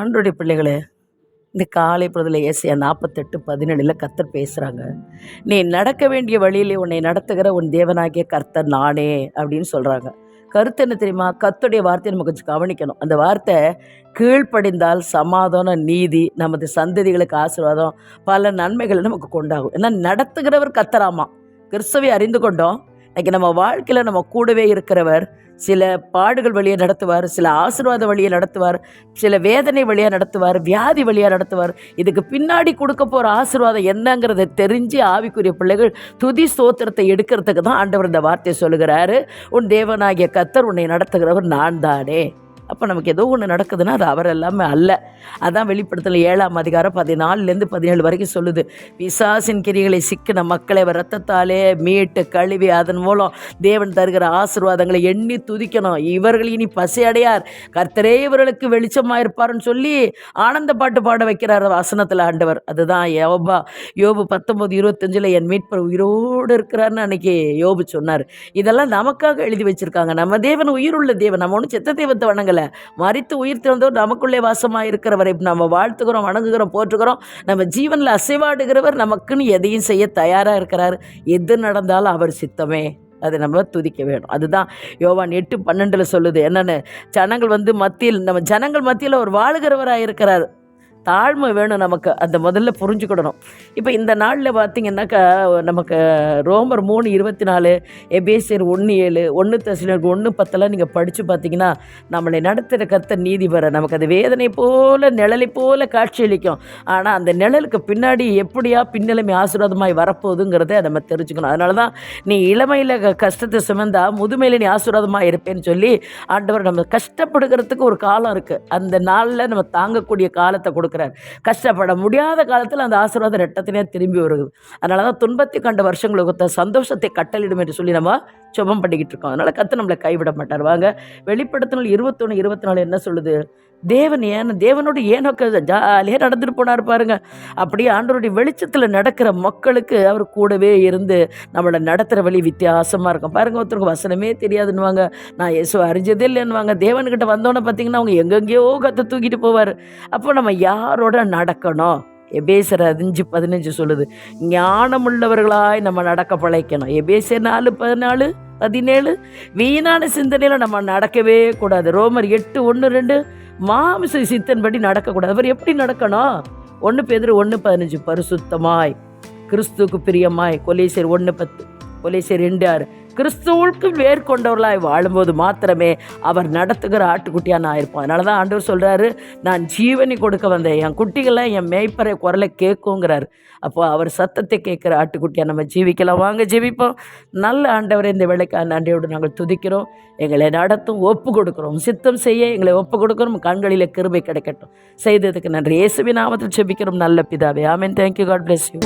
ஆண்டவருடைய பிள்ளைகளே, இந்த காலை பொழுதுல ஏசாயா 48:17 கர்த்தர் பேசுகிறாங்க. நீ நடக்க வேண்டிய வழியிலே உன்னை நடத்துகிற உன் தேவனாகிய கர்த்தர் நானே அப்படின்னு சொல்கிறாங்க. கருத்து என்ன தெரியுமா? கர்த்தருடைய வார்த்தையை நம்ம கொஞ்சம் கவனிக்கணும். அந்த வார்த்தை கீழ்ப்படிந்தால் சமாதானம், நீதி, நமது சந்ததிகளுக்கு ஆசீர்வாதம், பல நன்மைகள் நமக்கு கொண்டாகும். ஏன்னா நடத்துகிறவர் கர்த்தராமா. கிறிஸ்துவை அறிந்து கொண்டோம். இன்னைக்கு நம்ம வாழ்க்கையில் நம்ம கூடவே இருக்கிறவர் சில பாடுகள் வழியாக நடத்துவார், சில ஆசீர்வாத வழியை நடத்துவார், சில வேதனை வழியாக நடத்துவார், வியாதி வழியாக நடத்துவார். இதுக்கு பின்னாடி கொடுக்க போகிற ஆசீர்வாதம் என்னங்கிறத தெரிஞ்சு ஆவிக்குரிய பிள்ளைகள் துதி ஸ்தோத்திரத்தை எடுக்கிறதுக்கு தான் ஆண்டவர் இந்த வார்த்தையை சொல்லுகிறாரு. உன் தேவனாகிய கர்த்தர் உன்னை நடத்துகிறவர் நான் தானே. அப்போ நமக்கு ஏதோ ஒன்று நடக்குதுன்னா அது அவர் எல்லாமே அல்ல. அதான் வெளிப்படுத்தல் 7:14-17 வரைக்கும் சொல்லுது. பிசாசின் கிரிகளை சிக்கின மக்களை அவர் ரத்தத்தாலே மீட்டு கழுவி அதன் மூலம் தேவன் தருகிற ஆசீர்வாதங்களை எண்ணி துதிக்கணும். இவர்கள் இனி பசியடையார், கர்த்தரே இவர்களுக்கு வெளிச்சமாக இருப்பார்னு சொல்லி ஆனந்த பாட்டு பாட வைக்கிறார் வசனத்தில் ஆண்டவர். அதுதான் யோபு 19:25 என் மீட்பர் உயிரோடு இருக்கிறார்னு அன்னைக்கு யோபு சொன்னார். இதெல்லாம் நமக்காக எழுதி வச்சிருக்காங்க. நம்ம தேவன் உயிருள்ள தேவன், நம்ம ஒன்றும் செத்த தெய்வத்தை வணங்கலை. மரித்து உயிர் திறந்தோர் நமக்குள்ளே வாசமாக இருக்கிறவரை நம்ம வாழ்த்துக்கிறோம், வணங்குகிறோம், போற்றுகிறோம். நம்ம ஜீவனில் அசைவாடுகிறவர் நமக்குன்னு எதையும் செய்ய தயாராக இருக்கிறார். எது நடந்தாலும் அவர் சித்தமே, அதை நம்ம துதிக்க வேணும். அதுதான் யோவான் 8:12 சொல்லுது. என்னென்னு ஜனங்கள் நம்ம ஜனங்கள் மத்தியில் அவர் வாழுகிறவராக இருக்கிறார். தாழ்மை வேணும் நமக்கு, அந்த முதல்ல புரிஞ்சுக்கிடணும். இப்போ இந்த நாளில் பார்த்திங்கன்னாக்கா நமக்கு ரோமர் 3:24, எபேசியர் 1:7, 1 தெசலோனிக்கர் 1:10 நீங்கள் படித்து பார்த்தீங்கன்னா நம்மளை நடத்துகிற கர்த்தர் நீதிபரர். நமக்கு அது வேதனை போல நிழலை போல காட்சியளிக்கும். ஆனால் அந்த நிழலுக்கு பின்னாடி எப்படியா பின்னிலைமை ஆசீர்வாதமாய் வரப்போகுதுங்கிறத நம்ம தெரிஞ்சுக்கணும். அதனால தான் நீ இளமையில் கஷ்டத்தை சுமந்தா முதுமையில் நீ ஆசீர்வாதமாக இருப்பேன்னு சொல்லி ஆண்டவர் நம்ம கஷ்டப்படுகிறதுக்கு ஒரு காலம் இருக்குது. அந்த நாளில் நம்ம தாங்கக்கூடிய காலத்தை கொடுக்குறார். கஷ்டப்பட முடியாத காலத்தில் அந்த ஆசீர்வாதம் ரெட்டத்தினே திரும்பி வருது. அதனால தான் துன்பத்தை கண்ட வருஷங்களுக்கு சந்தோஷத்தை கட்டளிடும் என்று சொல்லி நம்ம சுபம் பண்ணிக்கிட்டு இருக்கோம். அதனால் கர்த்தர் நம்மளை கைவிட மாட்டார். வாங்க வெளிப்படுத்தினால் 21:24 என்ன சொல்லுது? தேவனோடு ஏனோக்க ஜாலியாக நடந்துட்டு போனார் பாருங்க. அப்படியே ஆண்டவருடைய வெளிச்சத்தில் நடக்கிற மக்களுக்கு அவர் கூடவே இருந்து நம்மளை நடத்துகிற வழி வித்தியாசமாக இருக்கும் பாருங்க. ஒருத்தருக்கு வசனமே தெரியாதுன்னுவாங்க, நான் இயேசுவை அறிஞ்சதே இல்லைன்னுவாங்க. தேவன்கிட்ட வந்தோன்னே பார்த்தீங்கன்னா அவங்க எங்கெங்கேயோ கற்று தூக்கிட்டு போவார். அப்போ நம்ம யாரோட நடக்கணும்? எபேசியர் 5:15 சொல்லுது, ஞானமுள்ளவர்களாய் நம்ம நடக்க பழைக்கணும். எபேசியர் 4:14-17 வீணான சிந்தனையில் நம்ம நடக்கவே கூடாது. ரோமர் 8:1-2 மாமிச சித்தன்படி நடக்கக்கூடாது. அவர் எப்படி நடக்கணும்? 1 பேதுரு 1:15 பரிசுத்தமாய் கிறிஸ்துவுக்கு பிரியமாய். கொலேசியர் 1:10, கொலேசியர் 2:6 கிறிஸ்துவுக்கு மேற்கொண்டவர்களாய் வாழும்போது மாத்திரமே அவர் நடத்துகிற ஆட்டுக்குட்டியாக நான் இருப்போம். அதனால தான் ஆண்டவர் சொல்கிறாரு, நான் ஜீவனை கொடுக்க வந்தேன், என் குட்டிகள்லாம் என் மேய்ப்பறை குரலை கேட்குங்கிறார். அப்போ அவர் சத்தத்தை கேட்குற ஆட்டுக்குட்டியாக நம்ம ஜீவிக்கலாம். வாங்க ஜீவிப்போம். நல்ல ஆண்டவரை இந்த வேளைக்கு நன்றியோடு நாங்கள் துதிக்கிறோம். எங்களை நடத்தும், ஒப்பு கொடுக்குறோம், சித்தம் செய்ய எங்களை ஒப்பு கொடுக்குறோம். கண்களில் கிருபை கிடைக்கட்டும். செய்ததுக்கு நன்றி. இயேசுவின் நாமத்தில் ஜெபிக்கிறோம் நல்ல பிதாவே. Amen. Thank you. God bless you.